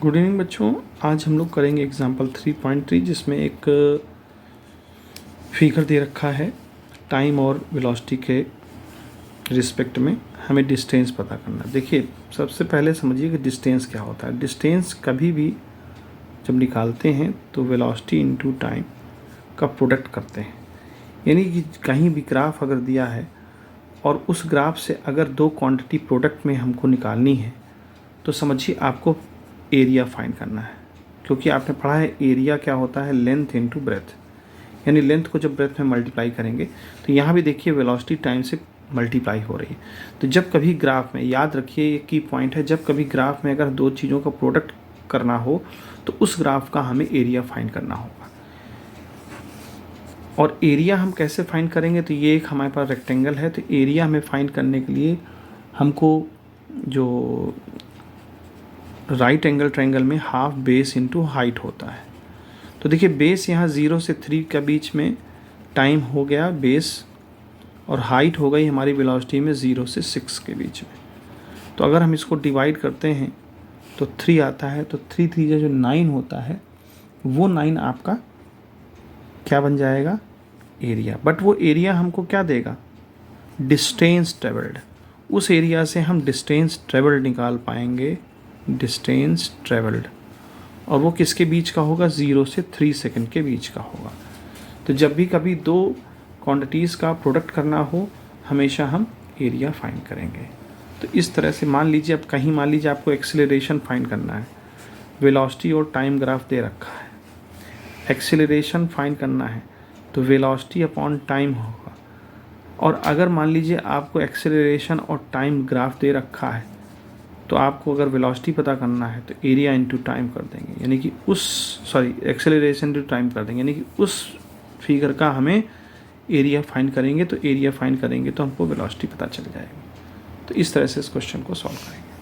Good evening बच्चों, आज हम लोग करेंगे एग्जाम्पल 3.3 जिसमें एक फिगर दे रखा है टाइम और वेलोसिटी के रिस्पेक्ट में हमें डिस्टेंस पता करना। देखिए, सबसे पहले समझिए कि डिस्टेंस क्या होता है। डिस्टेंस कभी भी जब निकालते हैं तो वेलोसिटी इनटू टाइम का प्रोडक्ट करते हैं। यानी कि कहीं भी ग्राफ अगर दिया है और उस ग्राफ से अगर दो क्वांटिटी प्रोडक्ट में हमको निकालनी है तो समझिए आपको एरिया फाइंड करना है, क्योंकि आपने पढ़ा है एरिया क्या होता है, लेंथ इनटू ब्रेथ। यानी लेंथ को जब ब्रेथ में मल्टीप्लाई करेंगे तो यहाँ भी देखिए वेलोसिटी टाइम से मल्टीप्लाई हो रही है। तो जब कभी ग्राफ में, याद रखिए ये की पॉइंट है, जब कभी ग्राफ में अगर दो चीज़ों का प्रोडक्ट करना हो तो उस ग्राफ का हमें एरिया फाइंड करना होगा। और एरिया हम कैसे फाइंड करेंगे, तो ये एक हमारे पास रेक्टेंगल है, तो एरिया हमें फाइंड करने के लिए हमको जो राइट एंगल ट्रायंगल में हाफ बेस इनटू हाइट होता है। तो देखिए बेस यहाँ 0 से 3 के बीच में टाइम हो गया बेस, और हाइट हो गई हमारी वेलोसिटी में 0 से 6 के बीच में। तो अगर हम इसको डिवाइड करते हैं तो 3 आता है, तो 3 3 जो 9 होता है, वो 9 आपका क्या बन जाएगा, एरिया। बट वो एरिया हमको क्या देगा, डिस्टेंस ट्रेवल्ड। उस एरिया से हम डिस्टेंस ट्रेवल्ड निकाल पाएंगे, डिस्टेंस ट्रेवल्ड, और वो किसके बीच का होगा, 0 से 3 सेकंड के बीच का होगा। तो जब भी कभी दो क्वांटिटीज़ का प्रोडक्ट करना हो हमेशा हम एरिया फाइंड करेंगे। तो इस तरह से मान लीजिए, अब कहीं मान लीजिए आपको एक्सीलरेशन फाइंड करना है, वेलोसिटी और टाइम ग्राफ दे रखा है, एक्सीलरेशन फाइंड करना है तो वेलोसिटी अपॉन टाइम होगा। और अगर मान लीजिए आपको एक्सीलरेशन और टाइम ग्राफ दे रखा है तो आपको अगर वेलोसिटी पता करना है तो एरिया इनटू टाइम कर देंगे, यानी कि एक्सेलरेशन इनटू टाइम कर देंगे, यानी कि उस फिगर का हमें एरिया फाइंड करेंगे। तो एरिया फाइंड करेंगे तो हमको वेलोसिटी पता चल जाएगी। तो इस तरह से इस क्वेश्चन को सॉल्व करेंगे।